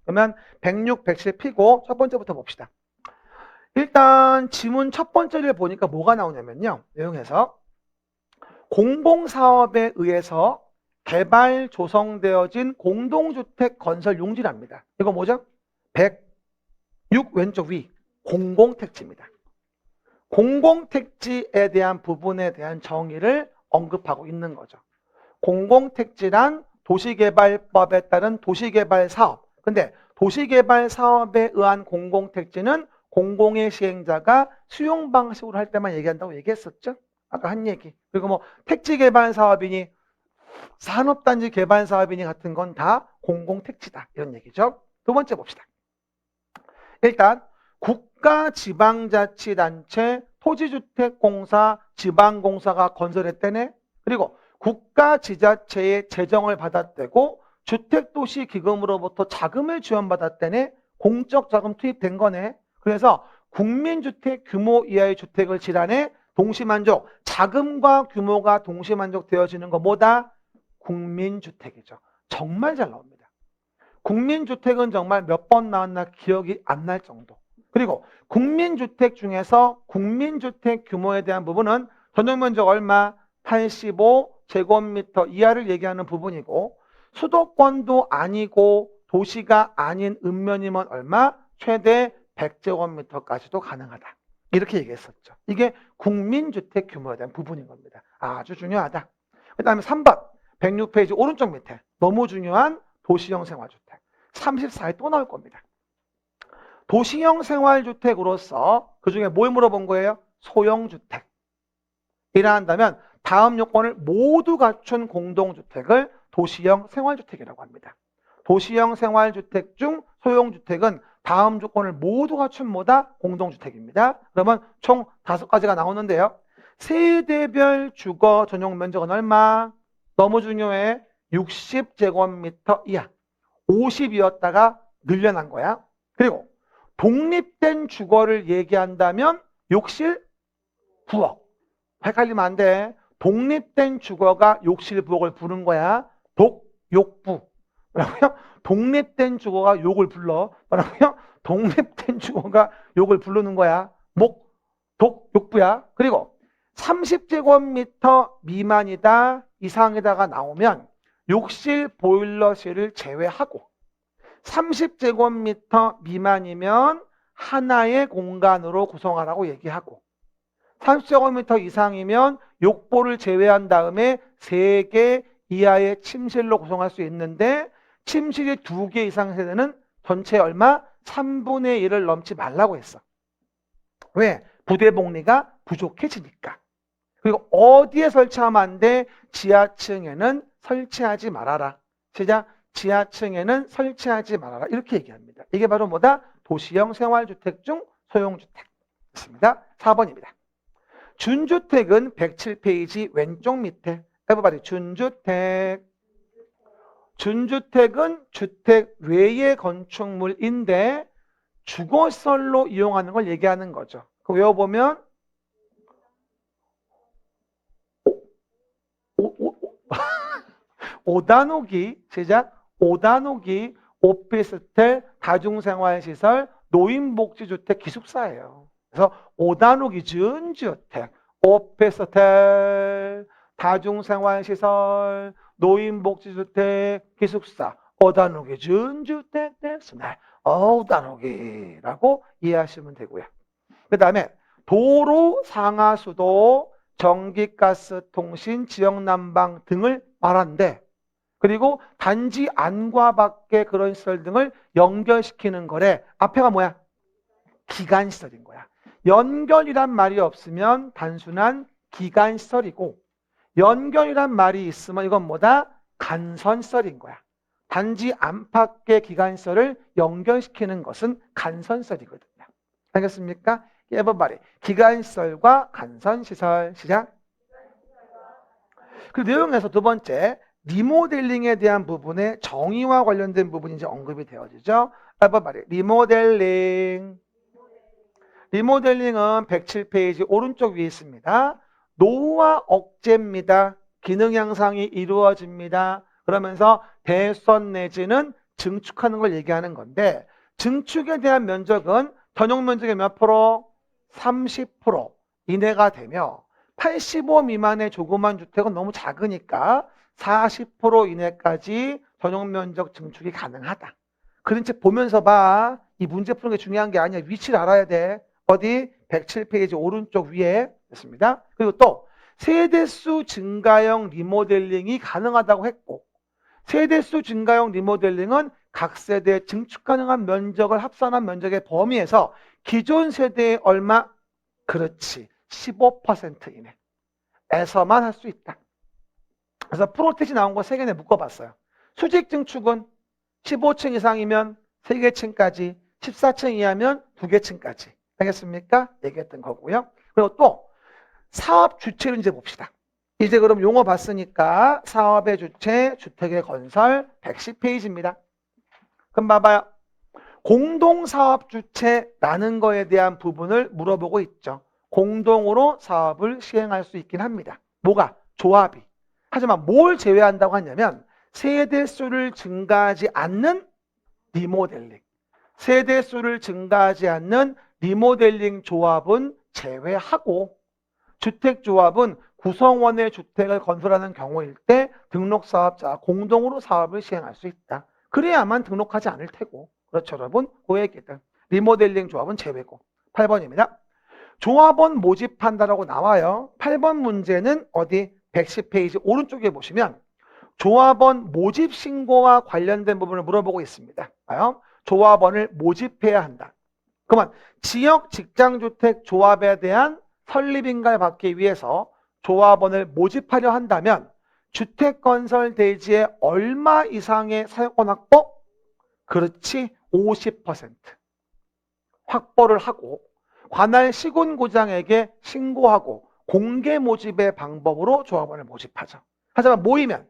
그러면 106, 107 피고 첫 번째부터 봅시다. 일단 지문 첫 번째를 보니까 뭐가 나오냐면요. 내용에서 공공사업에 의해서 개발 조성되어진 공동주택 건설 용지랍니다. 이거 뭐죠? 106 왼쪽 위 공공택지입니다. 공공택지에 대한 부분에 대한 정의를 언급하고 있는 거죠. 공공택지란 도시개발법에 따른 도시개발사업. 근데 도시개발사업에 의한 공공택지는 공공의 시행자가 수용 방식으로 할 때만 얘기한다고 얘기했었죠? 아까 한 얘기. 그리고 뭐 택지개발사업이니 산업단지 개발사업이니 같은 건 다 공공택지다. 이런 얘기죠. 두 번째 봅시다. 일단 국가지방자치단체 토지주택공사 지방공사가 건설했대네. 그리고 국가지자체의 재정을 받았대고 주택도시기금으로부터 자금을 지원받았대네. 공적 자금 투입된 거네. 그래서 국민주택 규모 이하의 주택을 질환해 동시만족, 자금과 규모가 동시만족 되어지는 거 뭐다? 국민주택이죠. 정말 잘 나옵니다. 국민주택은 정말 몇 번 나왔나 기억이 안 날 정도. 그리고 국민주택 중에서 국민주택 규모에 대한 부분은 전용면적 얼마? 85제곱미터 이하를 얘기하는 부분이고 수도권도 아니고 도시가 아닌 읍면이면 얼마? 최대 100제곱미터까지도 가능하다. 이렇게 얘기했었죠. 이게 국민주택 규모에 대한 부분인 겁니다. 아주 중요하다. 그 다음에 3번 106페이지 오른쪽 밑에 너무 중요한 도시형 생활주택 34에 또 나올 겁니다. 도시형 생활주택으로서 그중에 뭘 물어본 거예요? 소형주택. 이라 한다면 다음 요건을 모두 갖춘 공동주택을 도시형 생활주택이라고 합니다. 도시형 생활주택 중 소형주택은 다음 조건을 모두 갖춘 뭐다? 공동주택입니다. 그러면 총 5가지가 나오는데요. 세대별 주거 전용 면적은 얼마? 너무 중요해. 60제곱미터 이하. 50이었다가 늘려난 거야. 그리고 독립된 주거를 얘기한다면 욕실 부엌. 헷갈리면 안 돼. 독립된 주거가 욕실 부엌을 부른 거야. 독욕부. 뭐라고요? 독립된 주거가 욕을 불러. 뭐라고요? 독립된 주거가 욕을 부르는 거야. 독욕부야. 그리고 30제곱미터 미만이다 이상에다가 나오면 욕실 보일러실을 제외하고 30제곱미터 미만이면 하나의 공간으로 구성하라고 얘기하고 30제곱미터 이상이면 욕보를 제외한 다음에 3개 이하의 침실로 구성할 수 있는데 침실이 2개 이상 세대는 전체 얼마? 3분의 1을 넘지 말라고 했어. 왜? 부대복리가 부족해지니까. 그리고 어디에 설치하면 안 돼? 지하층에는 설치하지 말아라. 시작. 지하층에는 설치하지 말아라. 이렇게 얘기합니다. 이게 바로 뭐다? 도시형 생활주택 중 소형주택. 있습니다. 4번입니다. 준주택은 107페이지 왼쪽 밑에. everybody 준주택. 준주택은 주택 외의 건축물인데 주거시설로 이용하는 걸 얘기하는 거죠. 외워보면 5단옥이 시작 5단옥이 오피스텔, 다중생활시설, 노인복지주택, 기숙사예요. 그래서 5단옥이 준주택, 오피스텔, 다중생활시설, 노인복지주택, 기숙사, 5단옥이 준주택 됐습니다. 5단옥이라고 이해하시면 되고요. 그 다음에 도로, 상하수도, 전기가스, 통신, 지역난방 등을 말하는데 그리고 단지 안과 밖의 그런 시설 등을 연결시키는 거래. 앞에가 뭐야? 기간시설인 거야. 연결이란 말이 없으면 단순한 기간시설이고 연결이란 말이 있으면 이건 뭐다? 간선시설인 거야. 단지 안팎의 기간시설을 연결시키는 것은 간선시설이거든요. 알겠습니까? everybody. 기간시설과 간선시설. 시작. 그 내용에서 두 번째 리모델링에 대한 부분에 정의와 관련된 부분이 이제 언급이 되어지죠. everybody. 리모델링. 리모델링은 107페이지 오른쪽 위에 있습니다. 노후화 억제입니다. 기능 향상이 이루어집니다. 그러면서 대선 내지는 증축하는 걸 얘기하는 건데 증축에 대한 면적은 전용 면적의 몇 프로? 30% 이내가 되며 85 미만의 조그만 주택은 너무 작으니까 40% 이내까지 전용 면적 증축이 가능하다. 그런 책 보면서 봐. 이 문제 푸는 게 중요한 게 아니야. 위치를 알아야 돼. 어디? 107페이지 오른쪽 위에 있습니다. 그리고 또 세대수 증가형 리모델링이 가능하다고 했고 세대수 증가형 리모델링은 각 세대의 증축 가능한 면적을 합산한 면적의 범위에서 기존 세대의 얼마? 그렇지. 15% 이내에서만 할 수 있다. 그래서 프로텍이 나온 거 3개에 묶어봤어요. 수직 증축은 15층 이상이면 3개 층까지, 14층 이하면 2개 층까지. 알겠습니까? 얘기했던 거고요. 그리고 또 사업 주체를 이제 봅시다. 이제 그럼 용어 봤으니까 사업의 주체, 주택의 건설 110페이지입니다. 그럼 봐봐요. 공동사업 주체라는 거에 대한 부분을 물어보고 있죠. 공동으로 사업을 시행할 수 있긴 합니다. 뭐가? 조합이. 하지만 뭘 제외한다고 하냐면 세대수를 증가하지 않는 리모델링. 세대수를 증가하지 않는 리모델링 조합은 제외하고 주택조합은 구성원의 주택을 건설하는 경우일 때 등록사업자와 공동으로 사업을 시행할 수 있다. 그래야만 등록하지 않을 테고. 그렇죠, 여러분? 그 얘기들. 리모델링 조합은 제외고. 8번입니다. 조합원 모집한다라고 나와요. 8번 문제는 어디? 110페이지 오른쪽에 보시면 조합원 모집 신고와 관련된 부분을 물어보고 있습니다. 봐요. 조합원을 모집해야 한다. 그러면 지역 직장주택 조합에 대한 설립인가를 받기 위해서 조합원을 모집하려 한다면 주택건설 대지의 얼마 이상의 사용권 확보? 그렇지, 50% 확보를 하고 관할 시군구장에게 신고하고 공개 모집의 방법으로 조합원을 모집하죠. 하지만 모이면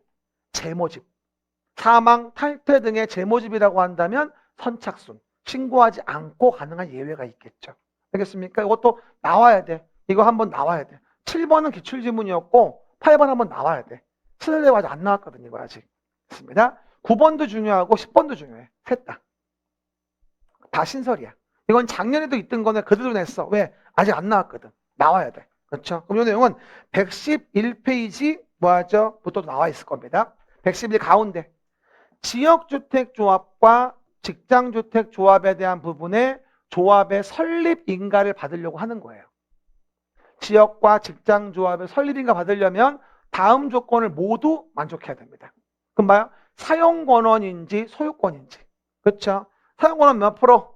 재모집, 사망, 탈퇴 등의 재모집이라고 한다면 선착순, 신고하지 않고 가능한 예외가 있겠죠. 알겠습니까? 이것도 나와야 돼. 이거 한번 나와야 돼. 7번은 기출지문이었고 8번 한번 나와야 돼. 수능대가 아직 안 나왔거든요. 이거 아직. 있습니다. 9번도 중요하고 10번도 중요해. 셋 다. 다 신설이야. 이건 작년에도 있던 거네. 그대로 냈어. 왜? 아직 안 나왔거든. 나와야 돼. 그렇죠? 그럼 이 내용은 111페이지 뭐하죠? 부터 나와 있을 겁니다. 111 가운데 지역주택조합과 직장주택조합에 대한 부분에 조합의 설립인가를 받으려고 하는 거예요. 지역과 직장조합의 설립인가 받으려면 다음 조건을 모두 만족해야 됩니다. 그럼 봐요. 사용권원인지 소유권인지. 그렇죠? 사용권원 몇 프로?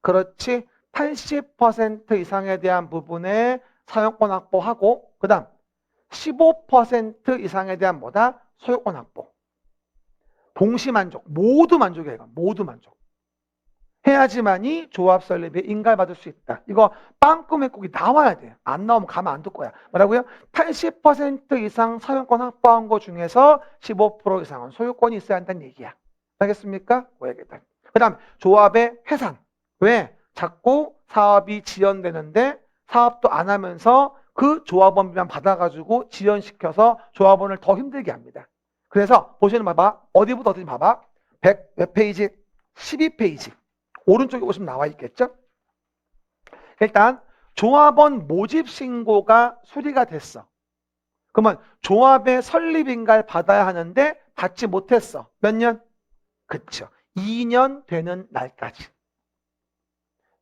그렇지. 80% 이상에 대한 부분에 사용권 확보하고 그 다음 15% 이상에 대한 뭐다? 소유권 확보. 동시 만족. 모두 만족이에요. 이거. 모두 만족. 해야지만이 조합 설립에 인가받을 수 있다. 이거 빵꾸의 꼭이 나와야 돼요. 안 나오면 가만 안 둘 거야. 뭐라고요? 80% 이상 사용권 확보한 것 중에서 15% 이상은 소유권이 있어야 한다는 얘기야. 알겠습니까? 그 얘기다. 그 다음 조합의 해산. 왜? 자꾸 사업이 지연되는데 사업도 안 하면서 그 조합원비만 받아가지고 지연시켜서 조합원을 더 힘들게 합니다. 그래서 보시는 봐봐. 어디부터 어디지 봐봐. 100 몇 페이지? 12페이지. 오른쪽에 보시면 나와 있겠죠? 일단 조합원 모집 신고가 수리가 됐어. 그러면 조합의 설립인가를 받아야 하는데 받지 못했어. 몇 년? 그쵸. 2년 되는 날까지.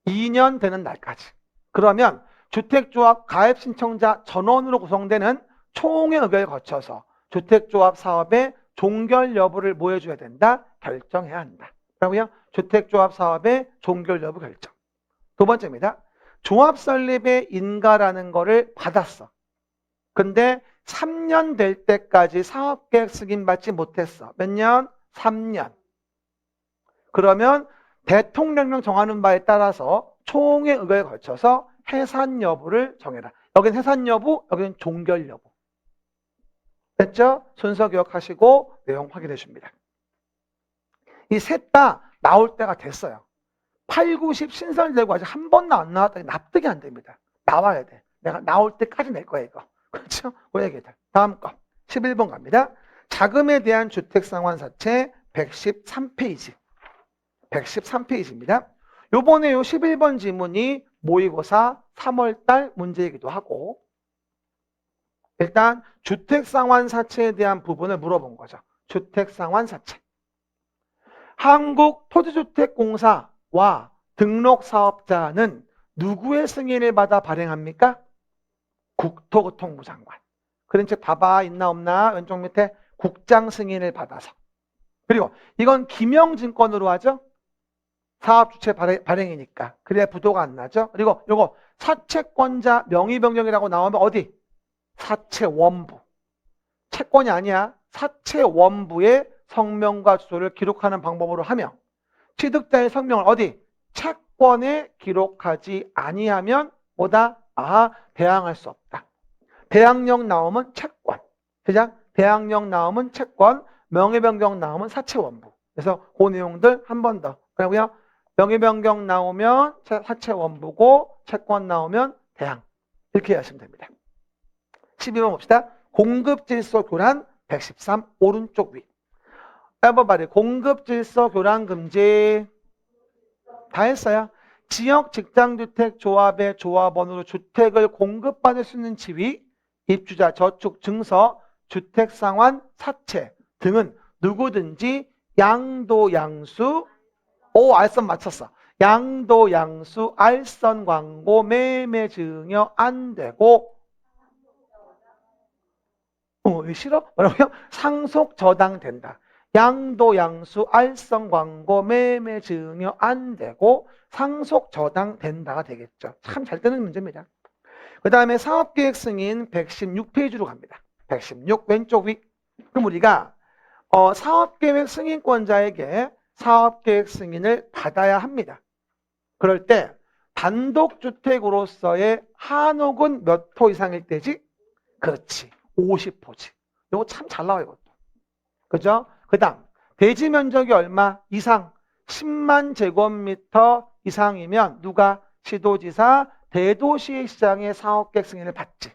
2년 되는 날까지. 그러면 주택조합 가입 신청자 전원으로 구성되는 총회 의결을 거쳐서 주택조합 사업의 종결 여부를 뭐 해줘야 된다? 결정해야 한다. 그러고요. 주택조합 사업의 종결 여부 결정. 두 번째입니다. 조합 설립의 인가라는 거를 받았어. 근데 3년 될 때까지 사업계획 승인받지 못했어. 몇 년? 3년. 그러면 대통령령 정하는 바에 따라서 총회 의결에 걸쳐서 해산 여부를 정해라. 여기는 해산 여부, 여기는 종결 여부. 됐죠? 순서 기억하시고 내용 확인해 줍니다. 이 셋 다 나올 때가 됐어요. 8, 9, 10 신설되고 아직 한 번도 안 나왔다니 납득이 안 됩니다. 나와야 돼. 내가 나올 때까지 낼 거야 이거. 그렇죠? 그 얘기들. 다음 거. 11번 갑니다. 자금에 대한 주택상환사채 113페이지. 113페이지입니다. 요번에 요 11번 지문이 모의고사 3월달 문제이기도 하고, 일단 주택상환사채에 대한 부분을 물어본 거죠. 주택상환사채. 한국토지주택공사와 등록사업자는 누구의 승인을 받아 발행합니까? 국토교통부 장관. 그런 책 봐봐. 있나 없나? 왼쪽 밑에 국장 승인을 받아서. 그리고 이건 기명증권으로 하죠. 사업주체 발행이니까. 그래야 부도가 안 나죠. 그리고 요거 사채권자 명의변경이라고 나오면 어디? 사채원부. 채권이 아니야. 사채원부의 성명과 주소를 기록하는 방법으로 하며, 취득자의 성명을 어디? 채권에 기록하지 아니하면 뭐다? 대항할 수 없다. 대항력 나오면 채권. 그죠? 대항력 나오면 채권, 명의변경 나오면 사채원부. 그래서 그 내용들 한 번 더. 그리고요, 명의변경 나오면 사채원부고, 채권 나오면 대항. 이렇게 하시면 됩니다. 12번 봅시다. 공급질서 교란 113 오른쪽 위. 1번 말이 공급질서 교란 금지. 다 했어요. 지역 직장주택 조합의 조합원으로 주택을 공급받을 수 있는 지위, 입주자, 저축, 증서, 주택상환, 사채 등은 누구든지 양도, 양수, 알선 맞췄어. 양도, 양수, 알선, 광고, 매매, 증여 안 되고, 싫어? 뭐라고요? 상속 저당된다. 양도, 양수, 알선, 광고, 매매, 증여 안 되고 상속 저당된다가 되겠죠. 참 잘 뜨는 문제입니다. 그 다음에 사업계획 승인 116페이지로 갑니다. 116 왼쪽 위. 그럼 우리가 사업계획 승인권자에게 사업계획 승인을 받아야 합니다. 그럴 때 단독주택으로서의 한옥은 몇 호 이상일 때지? 그렇지. 50호지. 이거 참 잘 나와요, 이것도. 그죠? 그 다음, 대지 면적이 얼마 이상? 10만 제곱미터 이상이면 누가? 시도지사, 대도시시장의 사업계획 승인을 받지.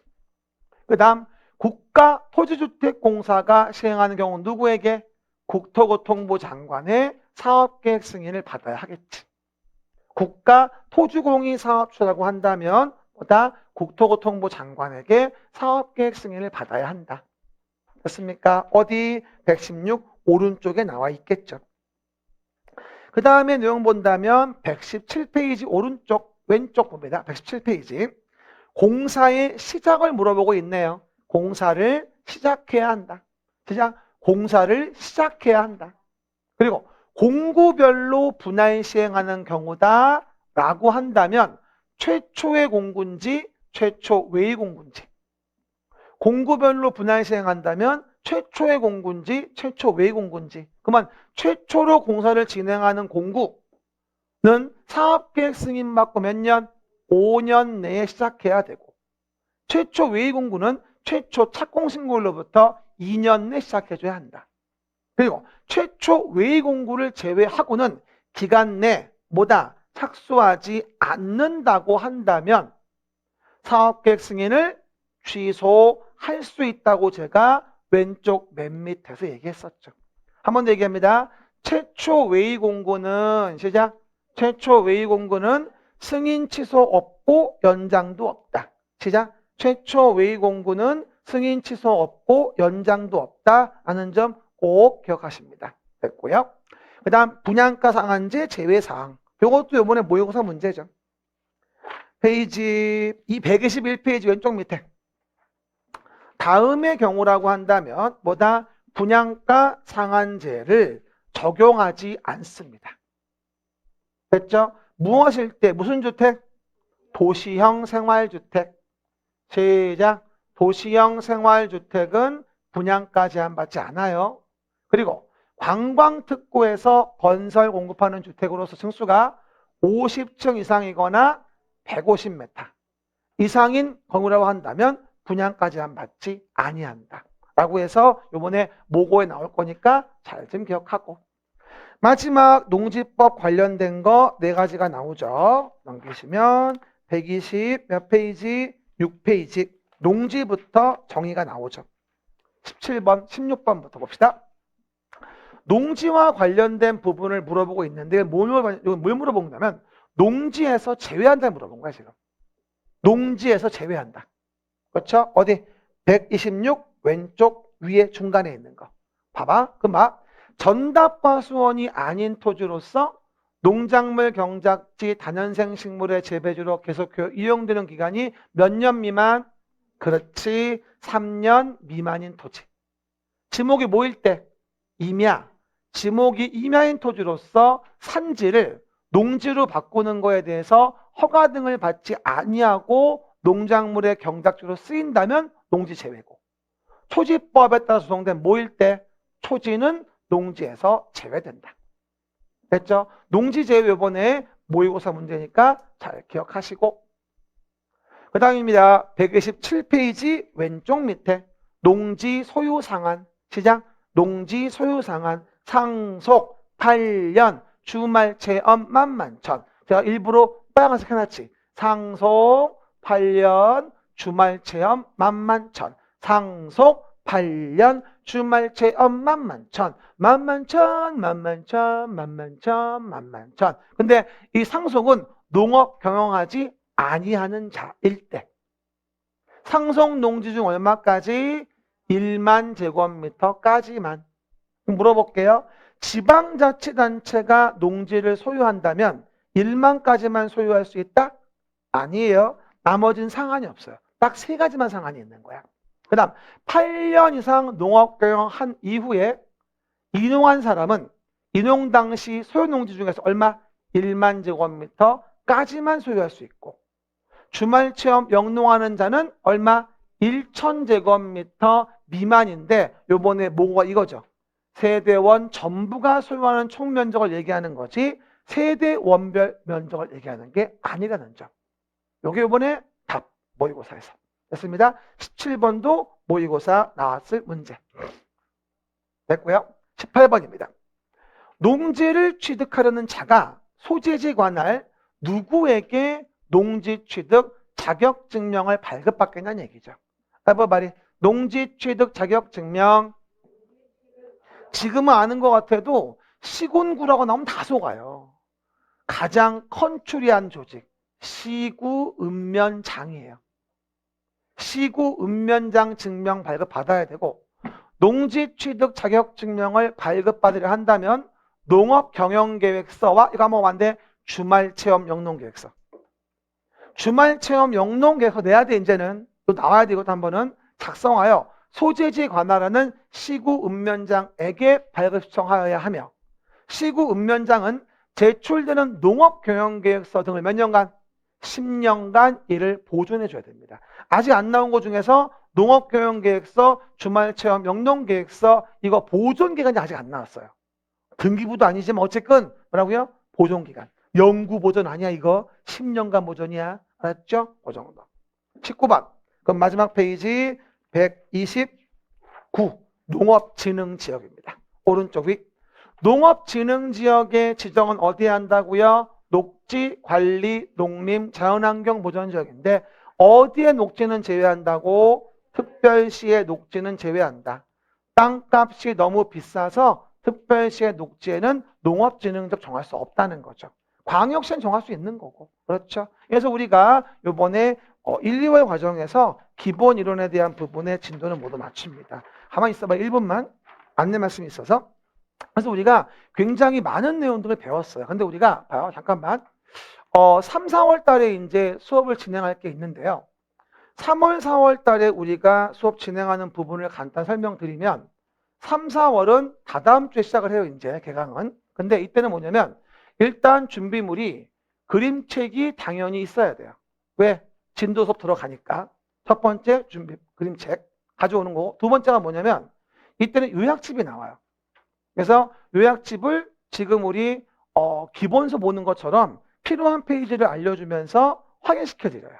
그 다음, 국가토지주택공사가 시행하는 경우 누구에게? 국토교통부 장관의 사업계획 승인을 받아야 하겠지. 국가토지공인 사업주라고 한다면 보다 국토교통부 장관에게 사업계획 승인을 받아야 한다. 됐습니까? 어디? 116 오른쪽에 나와 있겠죠. 그 다음에 내용 본다면 117페이지 오른쪽 왼쪽 봅니다. 117페이지. 공사의 시작을 물어보고 있네요. 공사를 시작해야 한다. 공사를 시작해야 한다. 그리고 공구별로 분할 시행하는 경우다 라고 한다면 최초의 공구인지 최초 외의 공구인지, 공구별로 분할 시행한다면 최초의 공구인지 최초 외의 공구인지, 그러면 최초로 공사를 진행하는 공구는 사업계획 승인받고 몇 년? 5년 내에 시작해야 되고, 최초 외의 공구는 최초 착공신고일로부터 2년 내 시작해줘야 한다. 그리고 최초 외의 공구를 제외하고는 기간 내 뭐다? 착수하지 않는다고 한다면 사업계획 승인을 취소할 수 있다고 제가 왼쪽 맨 밑에서 얘기했었죠. 한 번 더 얘기합니다. 최초 외의 공구는 시작. 최초 외의 공구는 승인 취소 없고 연장도 없다. 시작. 최초 외의 공구는 승인 취소 없고 연장도 없다 하는 점 꼭 기억하십니다. 됐고요. 그 다음 분양가 상한제 제외사항. 이것도 이번에 모의고사 문제죠. 페이지 121페이지 왼쪽 밑에. 다음의 경우라고 한다면 뭐다? 분양가 상한제를 적용하지 않습니다. 됐죠? 무엇일 때? 무슨 주택? 도시형 생활주택. 시작. 도시형 생활주택은 분양가 제한받지 않아요. 그리고 관광특구에서 건설 공급하는 주택으로서 층수가 50층 이상이거나 150m 이상인 건물이라고 한다면 분양가 제한받지 아니한다 라고 해서 이번에 모고에 나올 거니까 잘 좀 기억하고, 마지막 농지법 관련된 거 4가지가 나오죠. 넘기시면 120 몇 페이지? 6페이지. 농지부터 정의가 나오죠. 17번, 16번부터 봅시다. 농지와 관련된 부분을 물어보고 있는데 뭘 물어본다면 농지에서 제외한다 물어본 거야 지금. 농지에서 제외한다. 그렇죠? 어디? 126 왼쪽 위에 중간에 있는 거. 봐봐. 그 막 전답과 수원이 아닌 토지로서 농작물 경작지 다년생 식물의 재배지로 계속 이용되는 기간이 몇 년 미만? 그렇지. 3년 미만인 토지. 지목이 뭐일 때? 임야. 지목이 임야인 토지로서 산지를 농지로 바꾸는 거에 대해서 허가 등을 받지 아니하고 농작물의 경작지로 쓰인다면 농지 제외고, 토지법에 따라 조성된 뭐일 때? 토지는 농지에서 제외된다. 됐죠? 농지 제외 이번에 모의고사 문제니까 잘 기억하시고, 그 다음입니다. 127페이지 왼쪽 밑에 농지 소유 상한. 시작. 농지 소유 상한 상속 8년 주말 체험 만만천. 제가 일부러 빨간색 해놨지. 상속 8년 주말 체험 만만천. 상속 8년 주말 체험 만만천. 만만천 만만천 만만천 만만천. 근데 이 상속은 농업 경영하지 아니하는 자일 때. 상속 농지 중 얼마까지? 1만 제곱미터까지만. 물어볼게요. 지방자치단체가 농지를 소유한다면 1만까지만 소유할 수 있다? 아니에요. 나머지는 상한이 없어요. 딱 3가지만 상한이 있는 거야. 그 다음 8년 이상 농업경영한 이후에 인용한 사람은 인용 당시 소유농지 중에서 얼마? 1만 제곱미터까지만 소유할 수 있고, 주말체험 영농하는 자는 얼마? 1,000제곱미터 미만인데 요번에 뭐가 이거죠. 세대원 전부가 소유하는 총면적을 얘기하는 거지 세대원별 면적을 얘기하는 게 아니라는 점. 요게 요번에 답 모의고사에서 됐습니다. 17번도 모의고사 나왔을 문제 됐고요. 18번입니다. 농지를 취득하려는 자가 소재지 관할 누구에게 농지 취득 자격 증명을 발급받겠냐는 얘기죠. 말이 농지 취득 자격 증명, 지금은 아는 것 같아도 시군구라고 나오면 다 속아요. 가장 컨츄리한 조직 시구읍면장이에요. 시구읍면장 증명 발급받아야 되고, 농지 취득 자격 증명을 발급받으려 한다면 농업경영계획서와 이거 한번 왔는데 주말체험 영농계획서. 주말체험 영농계획서 내야 돼. 이제는 또 나와야 되고 한 번은 작성하여 소재지 관할하는 시구읍면장에게 발급 신청하여야 하며, 시구읍면장은 제출되는 농업경영계획서 등을 몇 년간? 10년간 이를 보존해 줘야 됩니다. 아직 안 나온 것 중에서 농업경영계획서, 주말체험 영농계획서 이거 보존기간이 아직 안 나왔어요. 등기부도 아니지만 어쨌든 뭐라고요? 보존기간. 영구 보존 아니야 이거. 10년간 보존이야. 알았죠? 그 정도. 19번. 그럼 마지막 페이지 129. 농업진흥지역입니다. 오른쪽 위. 농업진흥지역의 지정은 어디에 한다고요? 녹지, 관리, 농림, 자연환경 보전지역인데 어디에 녹지는 제외한다고? 특별시의 녹지는 제외한다. 땅값이 너무 비싸서 특별시의 녹지에는 농업진흥지역 정할 수 없다는 거죠. 광역시는 정할 수 있는 거고. 그렇죠? 그래서 우리가 이번에 1, 2월 과정에서 기본 이론에 대한 부분의 진도는 모두 맞춥니다. 가만히 있어봐. 1분만 안내 말씀이 있어서. 그래서 우리가 굉장히 많은 내용들을 배웠어요. 근데 우리가 봐요. 잠깐만. 3, 4월 달에 이제 수업을 진행할 게 있는데요. 3월, 4월 달에 우리가 수업 진행하는 부분을 간단히 설명드리면 3, 4월은 다다음 주에 시작을 해요. 이제 개강은. 근데 이때는 뭐냐면 일단 준비물이 그림책이 당연히 있어야 돼요. 왜? 진도 수업 들어가니까. 첫 번째 준비 그림책 가져오는 거고, 두 번째가 뭐냐면 이때는 요약집이 나와요. 그래서 요약집을 지금 우리 기본서 보는 것처럼 필요한 페이지를 알려주면서 확인시켜 드려요.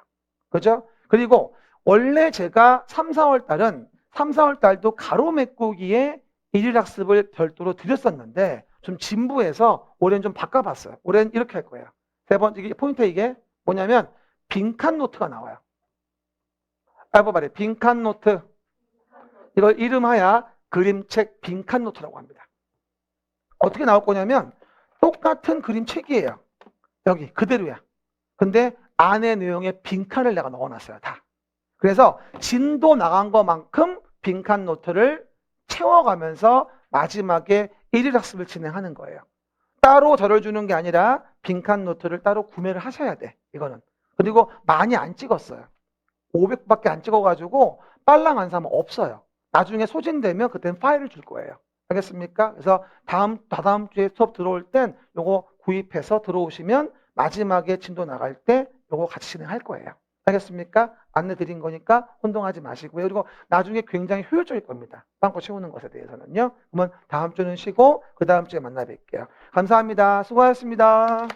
그죠? 그리고 원래 제가 3, 4월 달은 3, 4월 달도 가로 메꾸기에 일일학습을 별도로 드렸었는데 좀 진부해서 올해는 좀 바꿔봤어요. 올해는 이렇게 할 거예요. 세 번째 이게 포인트 이게 뭐냐면 빈칸 노트가 나와요. 알아봐봐요. 빈칸 노트. 이걸 이름하여 그림책 빈칸 노트라고 합니다. 어떻게 나올 거냐면 똑같은 그림책이에요. 여기 그대로야. 근데 안에 내용에 빈칸을 내가 넣어놨어요. 다. 그래서 진도 나간 것만큼 빈칸 노트를 채워가면서 마지막에 일일 학습을 진행하는 거예요. 따로 저를 주는 게 아니라 빈칸 노트를 따로 구매를 하셔야 돼. 이거는. 그리고 많이 안 찍었어요. 500밖에 안 찍어가지고 빨랑 안 사면 없어요. 나중에 소진되면 그때는 파일을 줄 거예요. 알겠습니까? 그래서 다다음 주에 수업 들어올 땐 요거 구입해서 들어오시면 마지막에 진도 나갈 때 요거 같이 진행할 거예요. 알겠습니까? 안내 드린 거니까 혼동하지 마시고요. 그리고 나중에 굉장히 효율적일 겁니다. 빵꾸 채우는 것에 대해서는요. 그러면 다음 주는 쉬고 그 다음 주에 만나 뵐게요. 감사합니다. 수고하셨습니다.